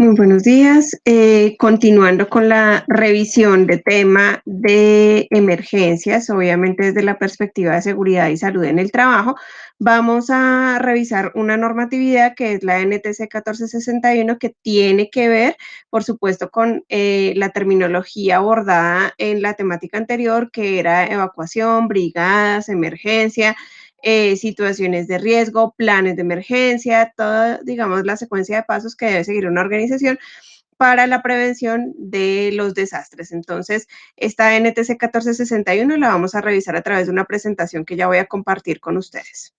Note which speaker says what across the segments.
Speaker 1: Muy buenos días. Continuando con la revisión de tema de emergencias, obviamente desde la perspectiva de seguridad y salud en el trabajo, vamos a revisar una normatividad que es la NTC 1461 que tiene que ver, por supuesto, con la terminología abordada en la temática anterior, que era evacuación, brigadas, emergencia, situaciones de riesgo, planes de emergencia, toda, digamos, la secuencia de pasos que debe seguir una organización para la prevención de los desastres. Entonces, esta NTC 1461 la vamos a revisar a través de una presentación que ya voy a compartir con ustedes.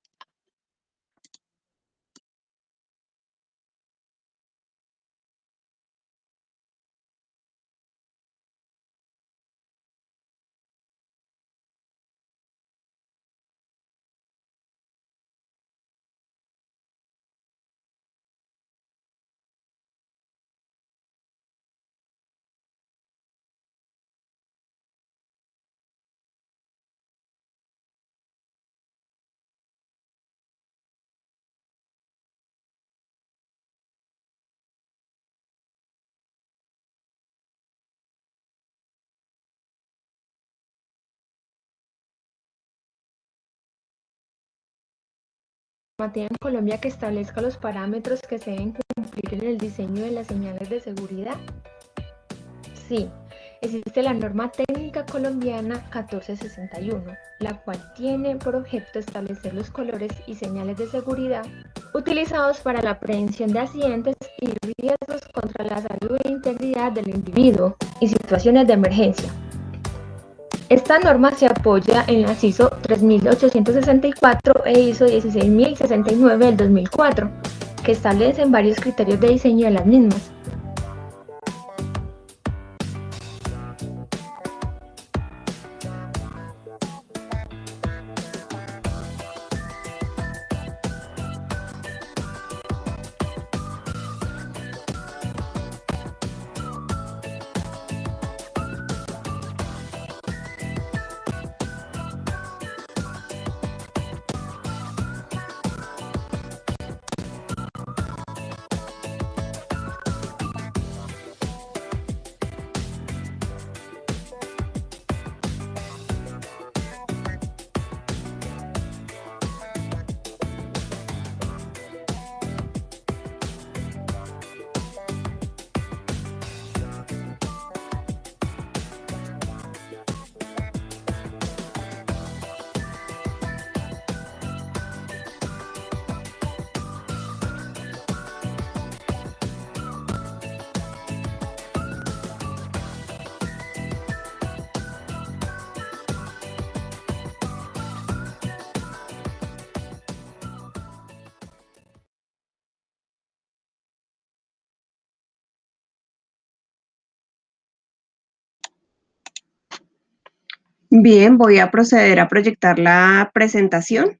Speaker 2: Normativa en Colombia que establezca los parámetros que se deben cumplir en el diseño de las señales de seguridad? Sí, existe la norma técnica colombiana 1461, la cual tiene por objeto establecer los colores y señales de seguridad utilizados para la prevención de accidentes y riesgos contra la salud e integridad del individuo y situaciones de emergencia. Esta norma se apoya en las ISO 3864 e ISO 16069 del 2004, que establecen varios criterios de diseño de las mismas.
Speaker 1: Bien, voy a proceder a proyectar la presentación.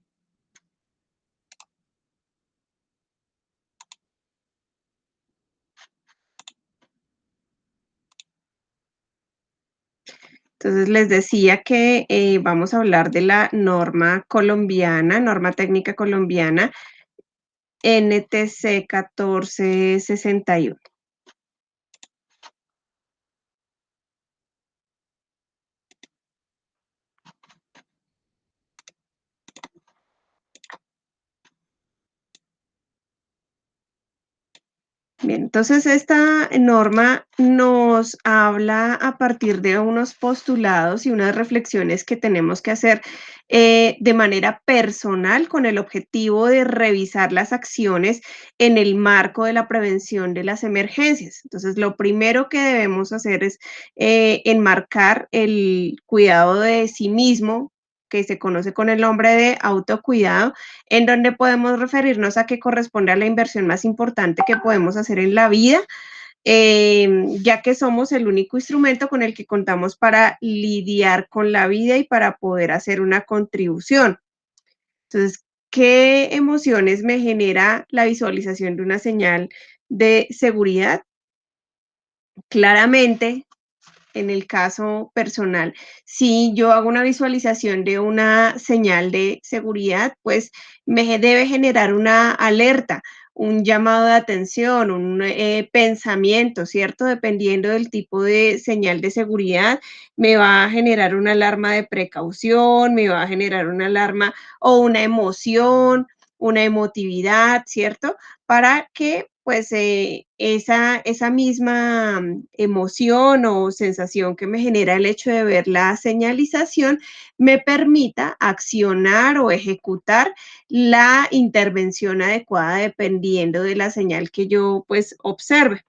Speaker 1: Entonces, les decía que vamos a hablar de la norma colombiana, norma técnica colombiana, NTC 1461. Bien, entonces esta norma nos habla a partir de unos postulados y unas reflexiones que tenemos que hacer de manera personal con el objetivo de revisar las acciones en el marco de la prevención de las emergencias. Entonces, lo primero que debemos hacer es enmarcar el cuidado de sí mismo, que se conoce con el nombre de autocuidado, en donde podemos referirnos a que corresponde a la inversión más importante que podemos hacer en la vida, ya que somos el único instrumento con el que contamos para lidiar con la vida y para poder hacer una contribución. Entonces, ¿qué emociones me genera la visualización de una señal de seguridad? Claramente, en el caso personal, si yo hago una visualización de una señal de seguridad, pues debe generar una alerta, un llamado de atención, un pensamiento, ¿cierto? Dependiendo del tipo de señal de seguridad, me va a generar una alarma de precaución, me va a generar una alarma o una emoción, una emotividad, ¿cierto? Para que pues esa misma emoción o sensación que me genera el hecho de ver la señalización me permita accionar o ejecutar la intervención adecuada dependiendo de la señal que yo pues observe.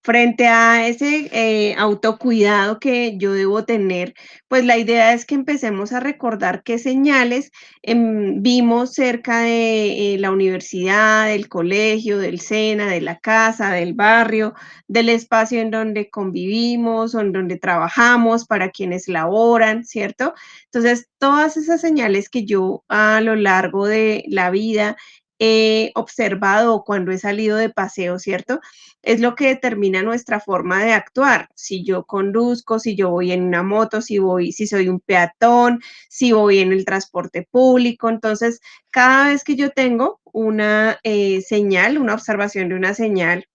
Speaker 1: Frente a ese autocuidado que yo debo tener, pues la idea es que empecemos a recordar qué señales vimos cerca de la universidad, del colegio, del SENA, de la casa, del barrio, del espacio en donde convivimos o en donde trabajamos para quienes laboran, ¿cierto? Entonces, todas esas señales que yo a lo largo de la vida he observado cuando he salido de paseo, ¿cierto? Es lo que determina nuestra forma de actuar. Si yo conduzco, si yo voy en una moto, si soy un peatón, si voy en el transporte público. Entonces, cada vez que yo tengo una señal, una observación de una señal,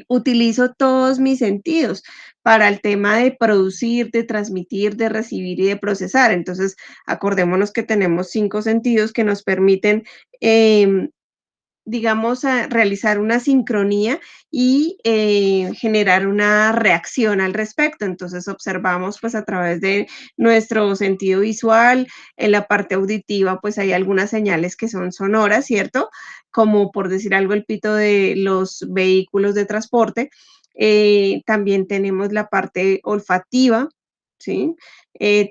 Speaker 1: utilizo todos mis sentidos para el tema de producir, de transmitir, de recibir y de procesar. Entonces, acordémonos que tenemos 5 sentidos que nos permiten em, digamos, a realizar una sincronía y generar una reacción al respecto. Entonces observamos pues a través de nuestro sentido visual, en la parte auditiva pues hay algunas señales que son sonoras, ¿cierto? Como por decir algo el pito de los vehículos de transporte. También tenemos la parte olfativa, ¿sí?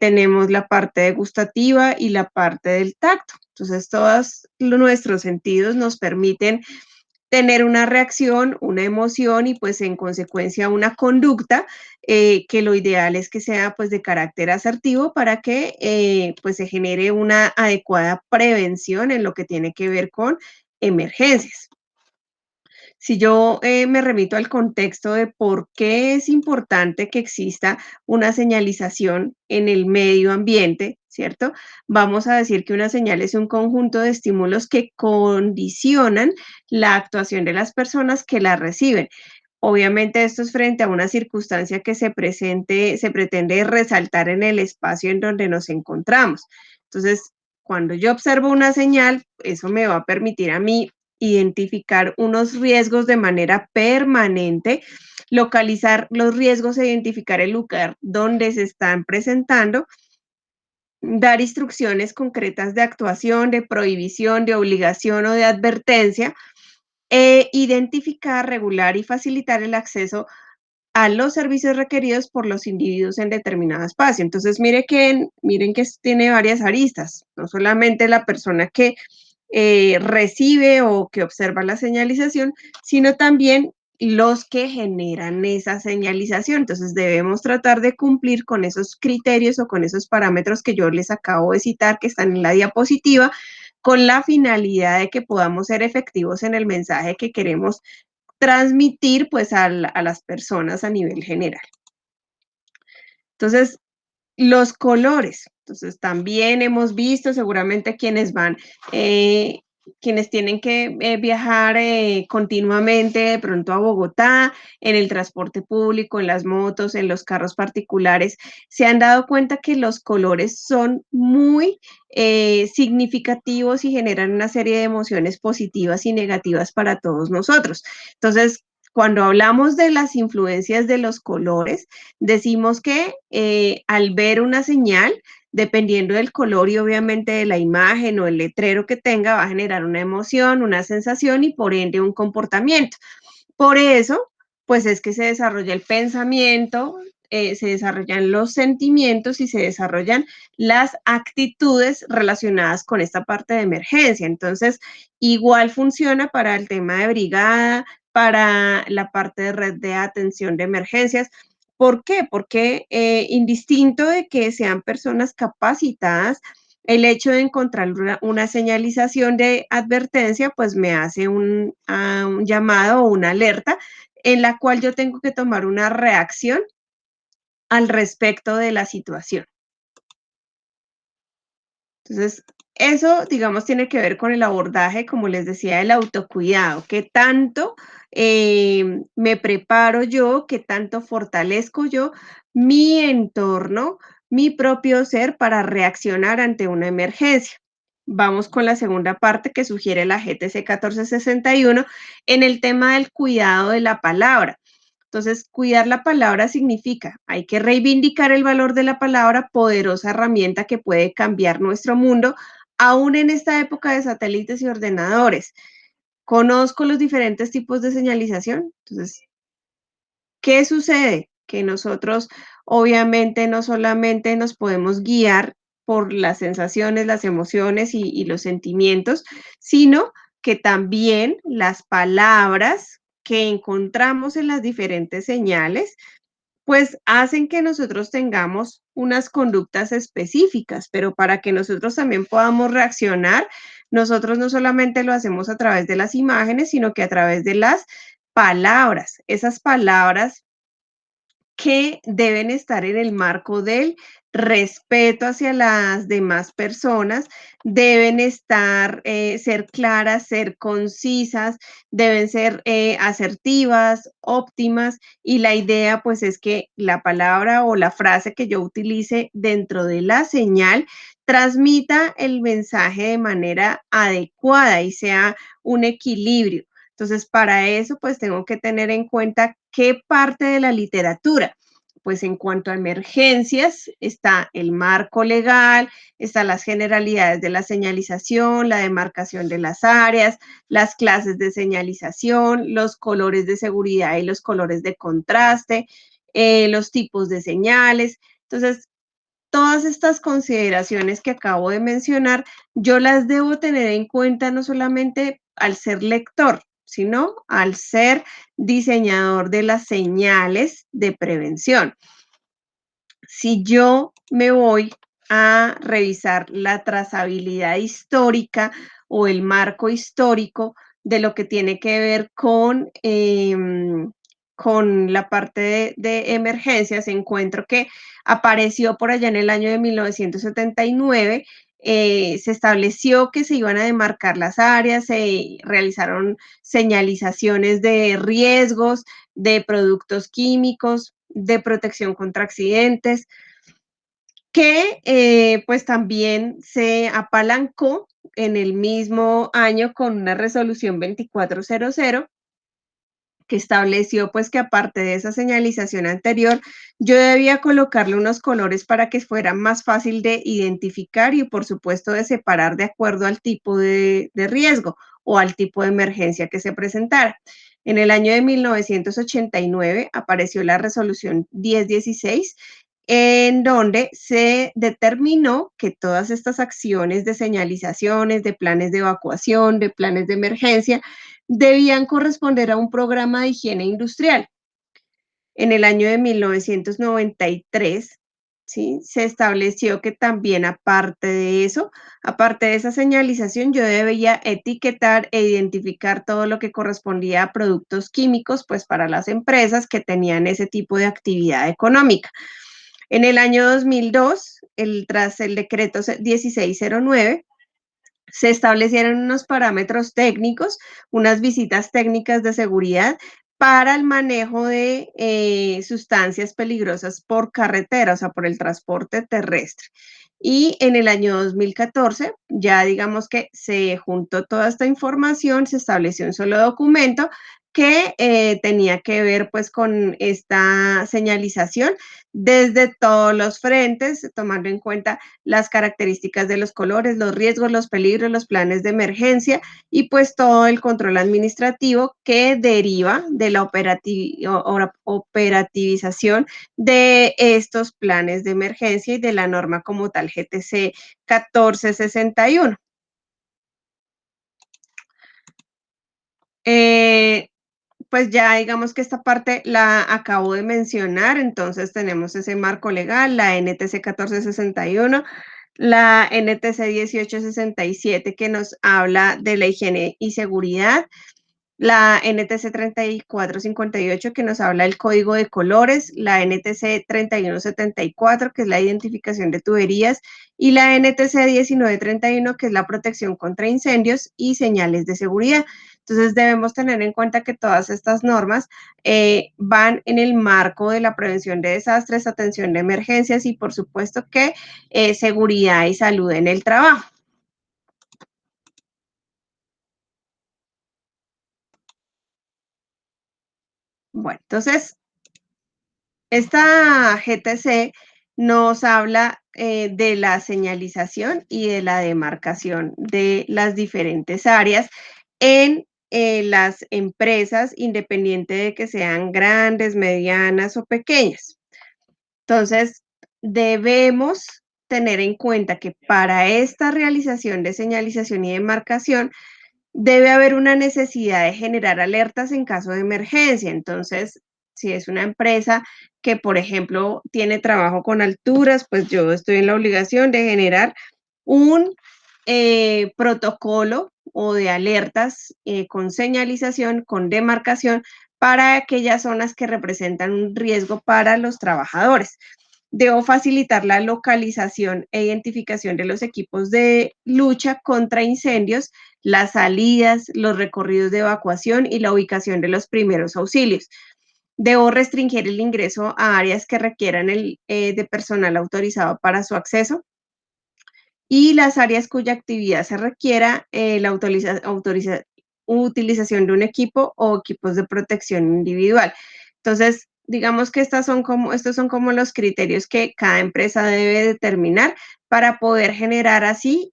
Speaker 1: Tenemos la parte gustativa y la parte del tacto. Entonces, todos nuestros sentidos nos permiten tener una reacción, una emoción y pues en consecuencia una conducta que lo ideal es que sea pues de carácter asertivo para que pues se genere una adecuada prevención en lo que tiene que ver con emergencias. Si yo me remito al contexto de por qué es importante que exista una señalización en el medio ambiente, ¿cierto? Vamos a decir que una señal es un conjunto de estímulos que condicionan la actuación de las personas que la reciben. Obviamente esto es frente a una circunstancia que se pretende resaltar en el espacio en donde nos encontramos. Entonces, cuando yo observo una señal, eso me va a permitir a mí identificar unos riesgos de manera permanente, localizar los riesgos e identificar el lugar donde se están presentando, dar instrucciones concretas de actuación, de prohibición, de obligación o de advertencia, identificar, regular y facilitar el acceso a los servicios requeridos por los individuos en determinado espacio. Entonces, miren que tiene varias aristas, no solamente la persona que recibe o que observa la señalización, sino también los que generan esa señalización. Entonces, debemos tratar de cumplir con esos criterios o con esos parámetros que yo les acabo de citar, que están en la diapositiva, con la finalidad de que podamos ser efectivos en el mensaje que queremos transmitir pues a las personas a nivel general. Entonces, los colores. Entonces, también hemos visto seguramente quienes tienen que viajar continuamente de pronto a Bogotá, en el transporte público, en las motos, en los carros particulares, se han dado cuenta que los colores son muy significativos y generan una serie de emociones positivas y negativas para todos nosotros. Entonces, cuando hablamos de las influencias de los colores, decimos que al ver una señal, dependiendo del color y obviamente de la imagen o el letrero que tenga, va a generar una emoción, una sensación y por ende un comportamiento. Por eso, pues es que se desarrolla el pensamiento, se desarrollan los sentimientos y se desarrollan las actitudes relacionadas con esta parte de emergencia. Entonces, igual funciona para el tema de brigada, para la parte de red de atención de emergencias. ¿Por qué? Porque indistinto de que sean personas capacitadas, El hecho de encontrar una señalización de advertencia, pues me hace un llamado o una alerta en la cual yo tengo que tomar una reacción al respecto de la situación. Entonces, eso, digamos, tiene que ver con el abordaje, como les decía, del autocuidado. ¿Qué tanto me preparo yo? ¿Qué tanto fortalezco yo mi entorno, mi propio ser para reaccionar ante una emergencia? Vamos con la segunda parte que sugiere la GTC 1461 en el tema del cuidado de la palabra. Entonces, cuidar la palabra significa, hay que reivindicar el valor de la palabra, poderosa herramienta que puede cambiar nuestro mundo, aún en esta época de satélites y ordenadores. Conozco los diferentes tipos de señalización. Entonces, ¿qué sucede? Que nosotros obviamente no solamente nos podemos guiar por las sensaciones, las emociones y los sentimientos, sino que también las palabras que encontramos en las diferentes señales pues hacen que nosotros tengamos unas conductas específicas, pero para que nosotros también podamos reaccionar, nosotros no solamente lo hacemos a través de las imágenes, sino que a través de las palabras. Esas palabras que deben estar en el marco del respeto hacia las demás personas, deben estar, ser claras, ser concisas, deben ser asertivas, óptimas, y la idea pues es que la palabra o la frase que yo utilice dentro de la señal transmita el mensaje de manera adecuada y sea un equilibrio. Entonces, para eso, pues tengo que tener en cuenta qué parte de la literatura. Pues en cuanto a emergencias, está el marco legal, están las generalidades de la señalización, la demarcación de las áreas, las clases de señalización, los colores de seguridad y los colores de contraste, los tipos de señales. Entonces, todas estas consideraciones que acabo de mencionar, yo las debo tener en cuenta no solamente al ser lector, sino al ser diseñador de las señales de prevención. Si yo me voy a revisar la trazabilidad histórica o el marco histórico de lo que tiene que ver con la parte de emergencias, encuentro que apareció por allá en el año de 1979. Se estableció que se iban a demarcar las áreas, se realizaron señalizaciones de riesgos, de productos químicos, de protección contra accidentes, que pues también se apalancó en el mismo año con una resolución 2400 que estableció pues que aparte de esa señalización anterior, yo debía colocarle unos colores para que fuera más fácil de identificar y por supuesto de separar de acuerdo al tipo de riesgo o al tipo de emergencia que se presentara. En el año de 1989 apareció la resolución 1016 en donde se determinó que todas estas acciones de señalizaciones, de planes de evacuación, de planes de emergencia, debían corresponder a un programa de higiene industrial. En el año de 1993, ¿sí? Se estableció que también aparte de eso, aparte de esa señalización, yo debía etiquetar e identificar todo lo que correspondía a productos químicos, pues para las empresas que tenían ese tipo de actividad económica. En el año 2002, tras el decreto 1609, se establecieron unos parámetros técnicos, unas visitas técnicas de seguridad para el manejo de sustancias peligrosas por carretera, o sea, por el transporte terrestre. Y en el año 2014, ya digamos que se juntó toda esta información, se estableció un solo documento que tenía que ver pues con esta señalización desde todos los frentes, tomando en cuenta las características de los colores, los riesgos, los peligros, los planes de emergencia y pues todo el control administrativo que deriva de la operativización de estos planes de emergencia y de la norma como tal GTC 1461. Eh, pues ya digamos que esta parte la acabo de mencionar, entonces tenemos ese marco legal, la NTC 1461, la NTC 1867 que nos habla de la higiene y seguridad, la NTC 3458 que nos habla del código de colores, la NTC 3174 que es la identificación de tuberías y la NTC 1931 que es la protección contra incendios y señales de seguridad. Entonces debemos tener en cuenta que todas estas normas van en el marco de la prevención de desastres, atención de emergencias y por supuesto que seguridad y salud en el trabajo. Bueno, entonces esta GTC nos habla de la señalización y de la demarcación de las diferentes áreas en las empresas, independiente de que sean grandes, medianas o pequeñas. Entonces, debemos tener en cuenta que para esta realización de señalización y demarcación debe haber una necesidad de generar alertas en caso de emergencia. Entonces, si es una empresa que, por ejemplo, tiene trabajo con alturas, pues yo estoy en la obligación de generar un protocolo o de alertas con señalización, con demarcación para aquellas zonas que representan un riesgo para los trabajadores. Debo facilitar la localización e identificación de los equipos de lucha contra incendios, las salidas, los recorridos de evacuación y la ubicación de los primeros auxilios. Debo restringir el ingreso a áreas que requieran de personal autorizado para su acceso y las áreas cuya actividad se requiera la utilización de un equipo o equipos de protección individual. Entonces, digamos que estos son como los criterios que cada empresa debe determinar para poder generar así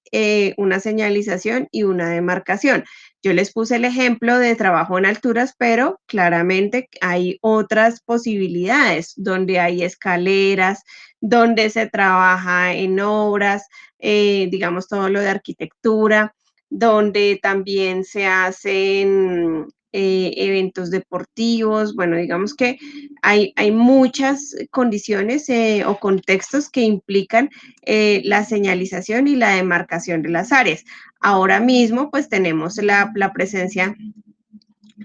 Speaker 1: una señalización y una demarcación. Yo les puse el ejemplo de trabajo en alturas, pero claramente hay otras posibilidades donde hay escaleras, donde se trabaja en obras, digamos todo lo de arquitectura, donde también se hacen eventos deportivos, bueno, digamos que hay muchas condiciones o contextos que implican la señalización y la demarcación de las áreas. Ahora mismo, pues tenemos la presencia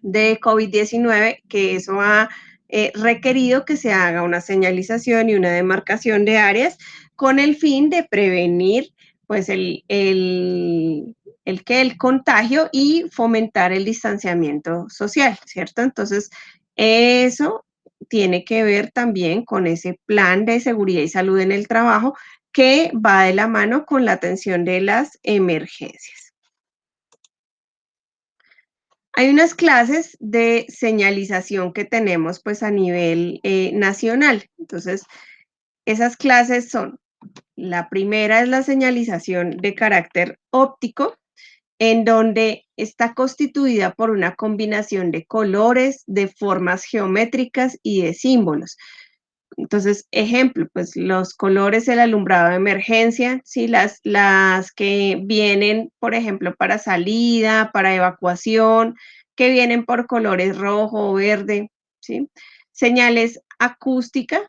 Speaker 1: de COVID-19, que eso ha requerido que se haga una señalización y una demarcación de áreas con el fin de prevenir pues el contagio y fomentar el distanciamiento social, ¿cierto? Entonces, eso tiene que ver también con ese plan de seguridad y salud en el trabajo que va de la mano con la atención de las emergencias. Hay unas clases de señalización que tenemos pues a nivel nacional. Entonces, esas clases son, la primera es la señalización de carácter óptico, en donde está constituida por una combinación de colores, de formas geométricas y de símbolos. Entonces, ejemplo, pues los colores, el alumbrado de emergencia, ¿sí? Las que vienen, por ejemplo, para salida, para evacuación, que vienen por colores rojo o verde, ¿sí? Señales acústicas,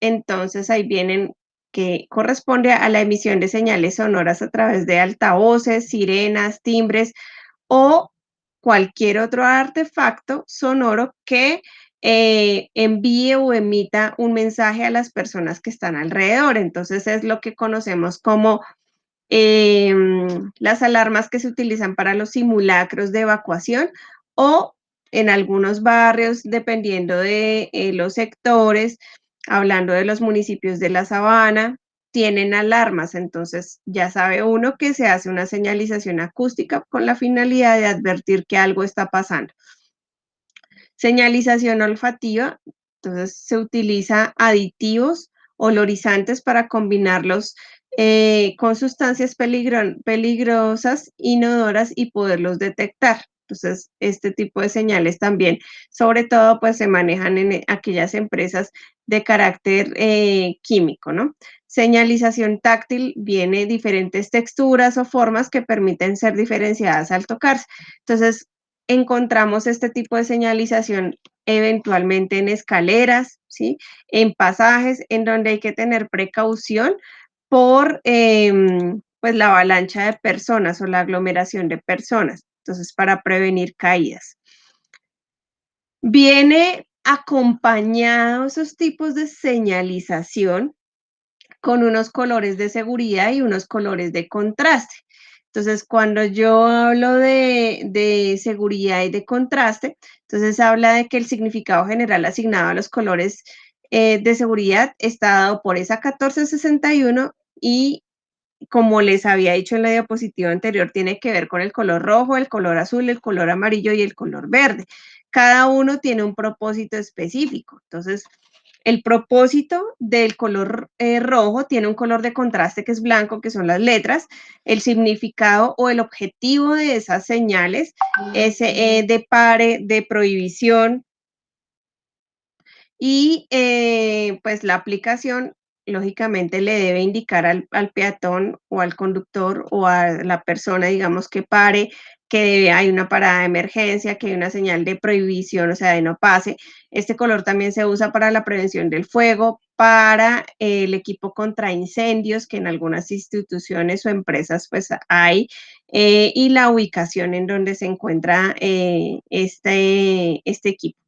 Speaker 1: entonces ahí vienen que corresponde a la emisión de señales sonoras a través de altavoces, sirenas, timbres o cualquier otro artefacto sonoro que envíe o emita un mensaje a las personas que están alrededor. Entonces es lo que conocemos como las alarmas que se utilizan para los simulacros de evacuación o en algunos barrios, dependiendo de los sectores, hablando de los municipios de la Sabana, tienen alarmas, entonces ya sabe uno que se hace una señalización acústica con la finalidad de advertir que algo está pasando. Señalización olfativa, entonces se utiliza aditivos olorizantes para combinarlos con sustancias peligrosas, inodoras y poderlos detectar. Entonces, este tipo de señales también, sobre todo, pues se manejan en aquellas empresas de carácter químico, ¿no? Señalización táctil viene diferentes texturas o formas que permiten ser diferenciadas al tocarse. Entonces, encontramos este tipo de señalización eventualmente en escaleras, ¿sí? En pasajes en donde hay que tener precaución por pues la avalancha de personas o la aglomeración de personas. Entonces, para prevenir caídas. Viene acompañado esos tipos de señalización con unos colores de seguridad y unos colores de contraste. Entonces, cuando yo hablo de seguridad y de contraste, entonces habla de que el significado general asignado a los colores de seguridad está dado por esa 1461 y como les había dicho en la diapositiva anterior, tiene que ver con el color rojo, el color azul, el color amarillo y el color verde. Cada uno tiene un propósito específico. Entonces, el propósito del color rojo tiene un color de contraste que es blanco, que son las letras. El significado o el objetivo de esas señales es de pare, de prohibición, y pues la aplicación lógicamente le debe indicar al peatón o al conductor o a la persona, digamos, que pare, que hay una parada de emergencia, que hay una señal de prohibición, o sea, de no pase. Este color también se usa para la prevención del fuego, para el equipo contra incendios, que en algunas instituciones o empresas pues hay, y la ubicación en donde se encuentra este equipo.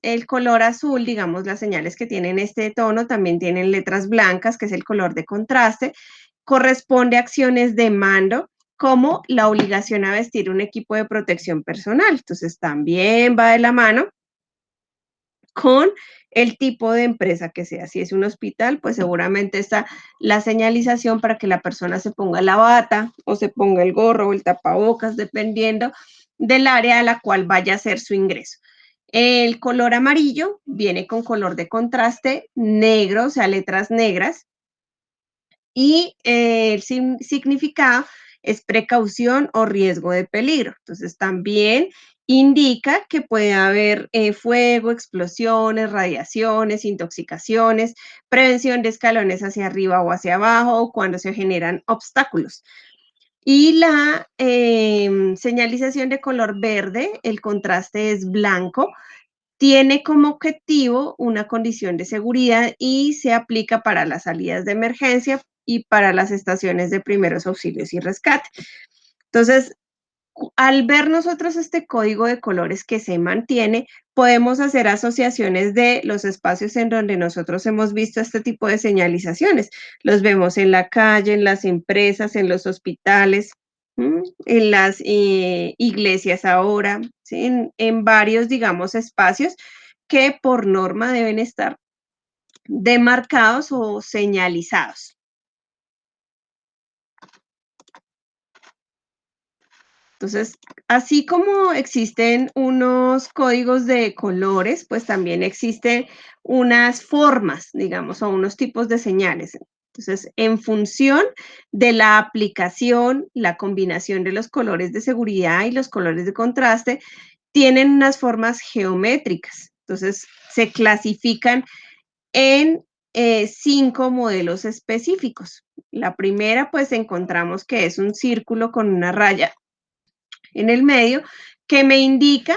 Speaker 1: El color azul, digamos, las señales que tienen este tono también tienen letras blancas, que es el color de contraste, corresponde a acciones de mando, como la obligación a vestir un equipo de protección personal. Entonces, también va de la mano con el tipo de empresa que sea. Si es un hospital, pues seguramente está la señalización para que la persona se ponga la bata o se ponga el gorro o el tapabocas, dependiendo del área a la cual vaya a hacer su ingreso. El color amarillo viene con color de contraste negro, o sea, letras negras, y el significado es precaución o riesgo de peligro. Entonces, también indica que puede haber fuego, explosiones, radiaciones, intoxicaciones, prevención de escalones hacia arriba o hacia abajo, o cuando se generan obstáculos. Y la señalización de color verde, el contraste es blanco, tiene como objetivo una condición de seguridad y se aplica para las salidas de emergencia y para las estaciones de primeros auxilios y rescate. Entonces, al ver nosotros este código de colores que se mantiene, podemos hacer asociaciones de los espacios en donde nosotros hemos visto este tipo de señalizaciones. Los vemos en la calle, en las empresas, en los hospitales, en las iglesias ahora, ¿sí? En varios, digamos, espacios que por norma deben estar demarcados o señalizados. Entonces, así como existen unos códigos de colores, pues también existen unas formas, digamos, o unos tipos de señales. Entonces, en función de la aplicación, la combinación de los colores de seguridad y los colores de contraste, tienen unas formas geométricas. Entonces, se clasifican en 5 modelos específicos. La primera, pues encontramos que es un círculo con una raya en el medio que me indica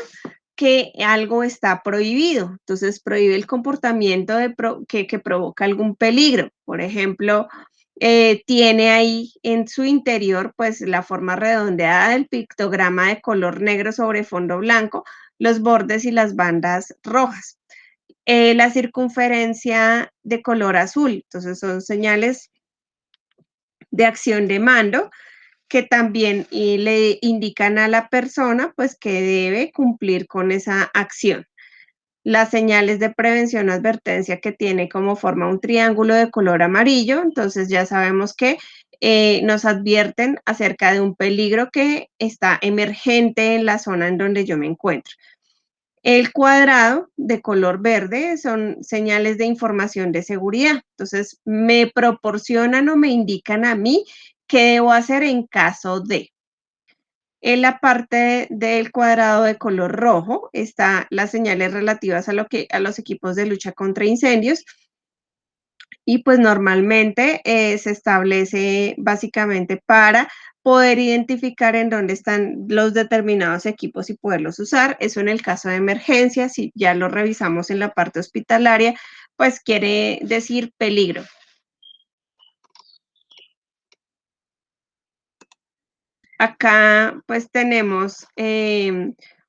Speaker 1: que algo está prohibido. Entonces, prohíbe el comportamiento que provoca algún peligro. Por ejemplo, tiene ahí en su interior, pues, la forma redondeada del pictograma de color negro sobre fondo blanco, los bordes y las bandas rojas. La circunferencia de color azul. Entonces, son señales de acción de mando que también le indican a la persona pues que debe cumplir con esa acción. Las señales de prevención o advertencia que tiene como forma un triángulo de color amarillo, entonces ya sabemos que nos advierten acerca de un peligro que está emergente en la zona en donde yo me encuentro. El cuadrado de color verde son señales de información de seguridad. Entonces, me proporcionan o me indican a mí qué debo hacer en caso de. En la parte del cuadrado de color rojo están las señales relativas a los equipos de lucha contra incendios y pues normalmente se establece básicamente para poder identificar en dónde están los determinados equipos y poderlos usar. Eso en el caso de emergencia, si ya lo revisamos en la parte hospitalaria, pues quiere decir peligro. Acá pues tenemos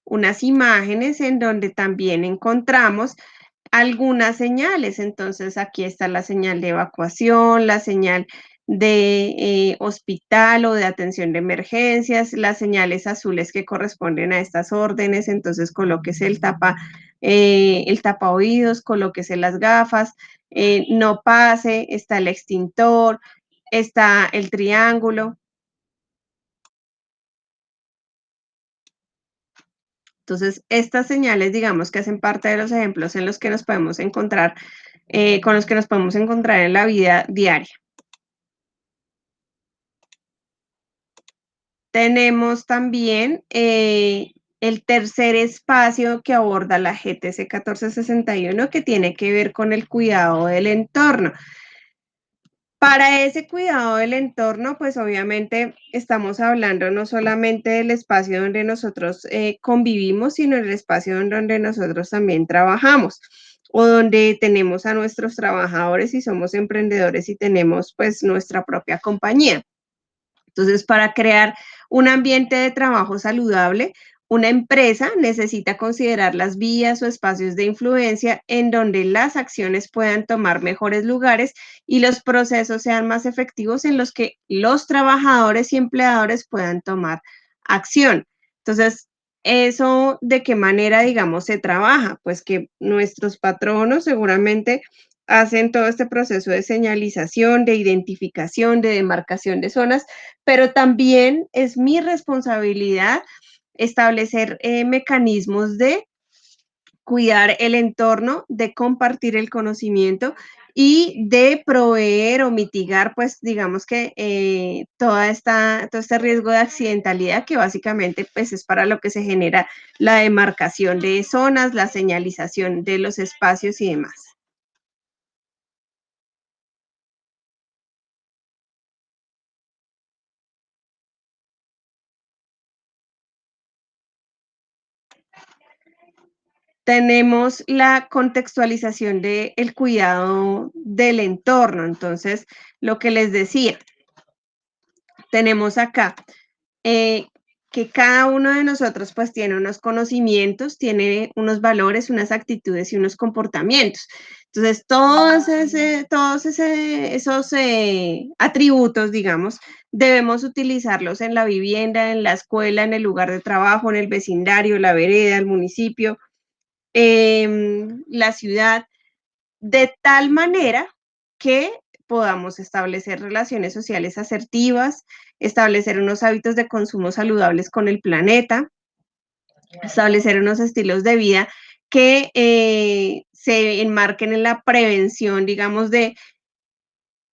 Speaker 1: unas imágenes en donde también encontramos algunas señales. Entonces aquí está la señal de evacuación, la señal de hospital o de atención de emergencias, las señales azules que corresponden a estas órdenes. Entonces colóquese el tapa oídos, colóquese las gafas, no pase, está el extintor, está el triángulo. Entonces, estas señales, digamos que hacen parte de los ejemplos en los que nos podemos encontrar, con los que nos podemos encontrar en la vida diaria. Tenemos también el tercer espacio que aborda la GTC 1461, que tiene que ver con el cuidado del entorno. Para ese cuidado del entorno, pues obviamente estamos hablando no solamente del espacio donde nosotros convivimos, sino el espacio en donde nosotros también trabajamos o donde tenemos a nuestros trabajadores y somos emprendedores y tenemos pues nuestra propia compañía. Entonces, para crear un ambiente de trabajo saludable, una empresa necesita considerar las vías o espacios de influencia en donde las acciones puedan tomar mejores lugares y los procesos sean más efectivos en los que los trabajadores y empleadores puedan tomar acción. Entonces, ¿eso de qué manera, digamos, se trabaja? Pues que nuestros patronos seguramente hacen todo este proceso de señalización, de identificación, de demarcación de zonas, pero también es mi responsabilidad establecer mecanismos de cuidar el entorno, de compartir el conocimiento y de proveer o mitigar, pues digamos que todo este riesgo de accidentalidad que básicamente pues es para lo que se genera la demarcación de zonas, la señalización de los espacios y demás. Tenemos la contextualización del cuidado del entorno. Entonces, lo que les decía, tenemos acá que cada uno de nosotros pues tiene unos conocimientos, tiene unos valores, unas actitudes y unos comportamientos. Entonces, esos atributos, digamos, debemos utilizarlos en la vivienda, en la escuela, en el lugar de trabajo, en el vecindario, la vereda, el municipio, la ciudad, de tal manera que podamos establecer relaciones sociales asertivas, establecer unos hábitos de consumo saludables con el planeta, establecer unos estilos de vida que se enmarquen en la prevención, digamos, de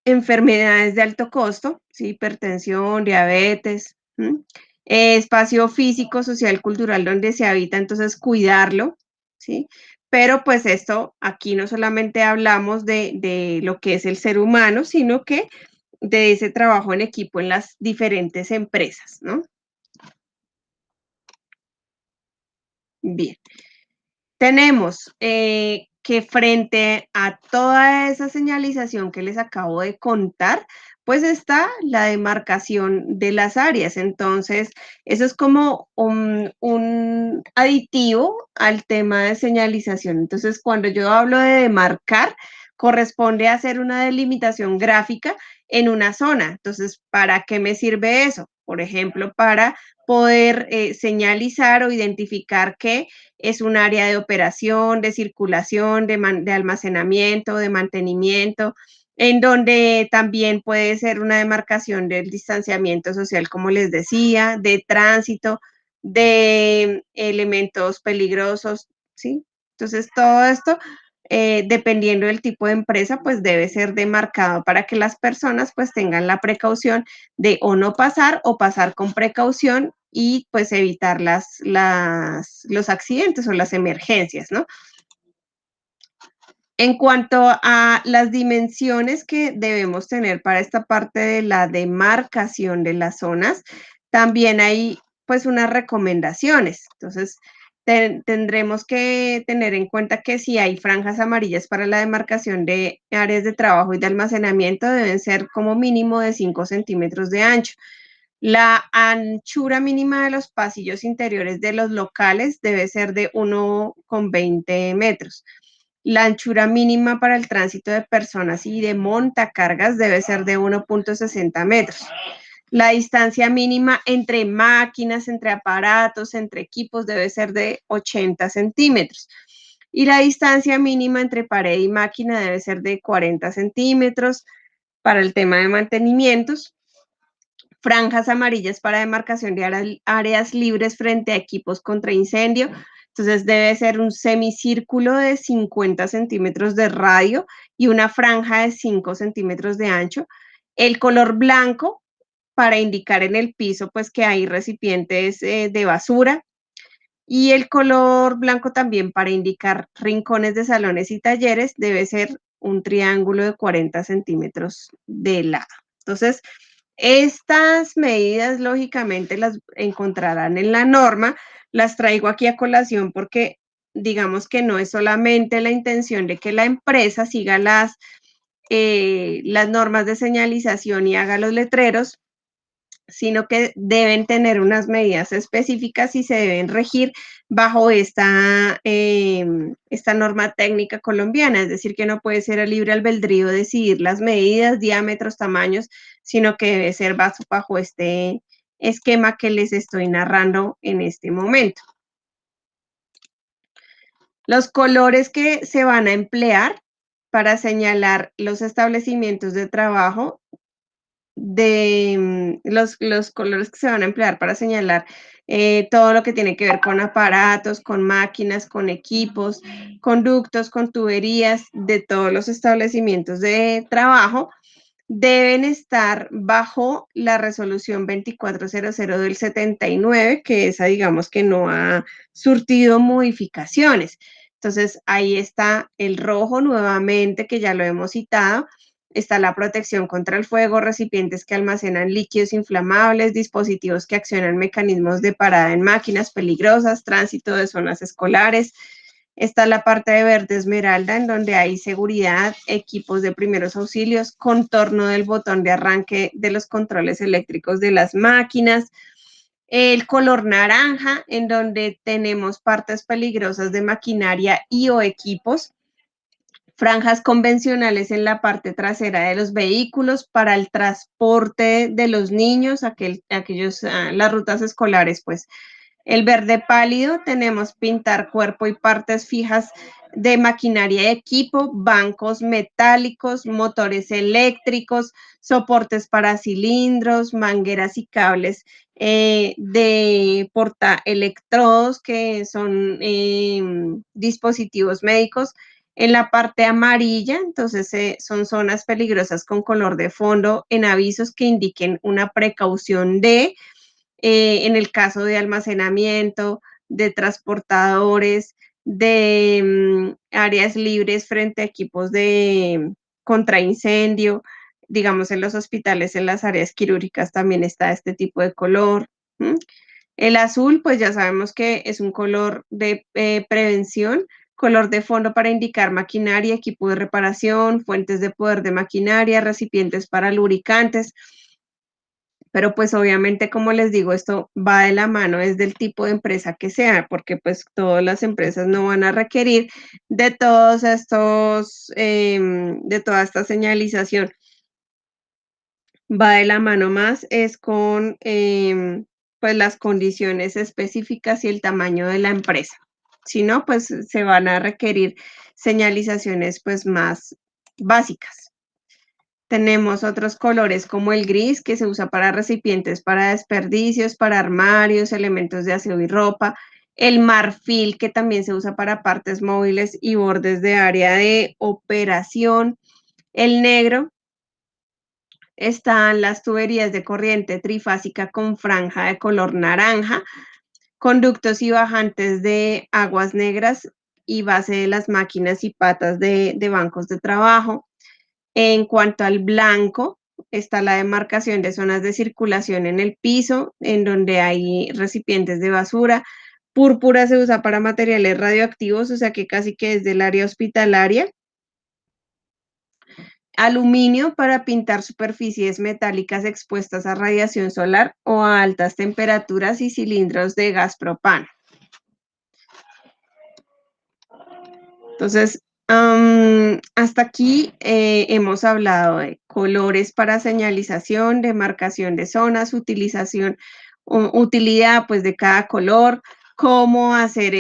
Speaker 1: enfermedades de alto costo, ¿sí? Hipertensión, diabetes, espacio físico, social, cultural donde se habita, entonces cuidarlo, ¿sí? Pero pues esto, aquí no solamente hablamos de lo que es el ser humano, sino que de ese trabajo en equipo en las diferentes empresas, ¿no? Bien. Tenemos que frente a toda esa señalización que les acabo de contar, pues está la demarcación de las áreas. Entonces, eso es como un aditivo al tema de señalización. Entonces, cuando yo hablo de demarcar, corresponde a hacer una delimitación gráfica en una zona. Entonces, ¿para qué me sirve eso? Por ejemplo, para poder señalizar o identificar que es un área de operación, de circulación, de almacenamiento, de mantenimiento, en donde también puede ser una demarcación del distanciamiento social, como les decía, de tránsito, de elementos peligrosos, ¿sí? Entonces, todo esto, dependiendo del tipo de empresa, pues debe ser demarcado para que las personas pues tengan la precaución de o no pasar o pasar con precaución y pues evitar los accidentes o las emergencias, ¿no? En cuanto a las dimensiones que debemos tener para esta parte de la demarcación de las zonas, también hay pues unas recomendaciones. Entonces, tendremos que tener en cuenta que si hay franjas amarillas para la demarcación de áreas de trabajo y de almacenamiento, deben ser como mínimo de 5 centímetros de ancho. La anchura mínima de los pasillos interiores de los locales debe ser de 1,20 metros. La anchura mínima para el tránsito de personas y de montacargas debe ser de 1,60 metros. La distancia mínima entre máquinas, entre aparatos, entre equipos debe ser de 80 centímetros. Y la distancia mínima entre pared y máquina debe ser de 40 centímetros para el tema de mantenimientos. Franjas amarillas para demarcación de áreas libres frente a equipos contra incendio. Entonces debe ser un semicírculo de 50 centímetros de radio y una franja de 5 centímetros de ancho. El color blanco para indicar en el piso pues que hay recipientes de basura, y el color blanco también para indicar rincones de salones y talleres debe ser un triángulo de 40 centímetros de lado. Entonces, estas medidas lógicamente las encontrarán en la norma. Las traigo aquí a colación porque digamos que no es solamente la intención de que la empresa siga las normas de señalización y haga los letreros, sino que deben tener unas medidas específicas y se deben regir bajo esta norma técnica colombiana, es decir, que no puede ser a libre albedrío decidir las medidas, diámetros, tamaños, sino que debe ser bajo este esquema que les estoy narrando en este momento. Los colores que se van a emplear para señalar los establecimientos de trabajo los colores que se van a emplear para señalar todo lo que tiene que ver con aparatos, con máquinas, con equipos, conductos, con tuberías de todos los establecimientos de trabajo, deben estar bajo la resolución 2400 del 79, que esa digamos que no ha surtido modificaciones. Entonces ahí está el rojo nuevamente, que ya lo hemos citado. Está la protección contra el fuego, recipientes que almacenan líquidos inflamables, dispositivos que accionan mecanismos de parada en máquinas peligrosas, tránsito de zonas escolares. Está la parte de verde esmeralda, en donde hay seguridad, equipos de primeros auxilios, contorno del botón de arranque de los controles eléctricos de las máquinas. El color naranja, en donde tenemos partes peligrosas de maquinaria y o equipos. Franjas convencionales en la parte trasera de los vehículos para el transporte de los niños, las rutas escolares, pues. El verde pálido, tenemos pintar cuerpo y partes fijas de maquinaria y equipo, bancos metálicos, motores eléctricos, soportes para cilindros, mangueras y cables de portaelectrodos, que son dispositivos médicos. En la parte amarilla, entonces son zonas peligrosas con color de fondo en avisos que indiquen una precaución en el caso de almacenamiento, de transportadores, de áreas libres frente a equipos de contraincendio, digamos en los hospitales, en las áreas quirúrgicas también está este tipo de color. El azul, pues ya sabemos que es un color de prevención, color de fondo para indicar maquinaria, equipo de reparación, fuentes de poder de maquinaria, recipientes para lubricantes. Pero pues obviamente, como les digo, esto va de la mano, es del tipo de empresa que sea, porque pues todas las empresas no van a requerir de todos estos, de toda esta señalización. Va de la mano más, es con pues las condiciones específicas y el tamaño de la empresa. Si no, pues se van a requerir señalizaciones pues más básicas. Tenemos otros colores como el gris, que se usa para recipientes, para desperdicios, para armarios, elementos de aseo y ropa. El marfil, que también se usa para partes móviles y bordes de área de operación. El negro, están las tuberías de corriente trifásica con franja de color naranja, conductos y bajantes de aguas negras y base de las máquinas y patas de bancos de trabajo. En cuanto al blanco, está la demarcación de zonas de circulación en el piso, en donde hay recipientes de basura. Púrpura se usa para materiales radioactivos, o sea que casi que es del área hospitalaria. Aluminio para pintar superficies metálicas expuestas a radiación solar o a altas temperaturas y cilindros de gas propano. Entonces, hasta aquí hemos hablado de colores para señalización, de marcación de zonas, utilización, utilidad pues de cada color, cómo hacer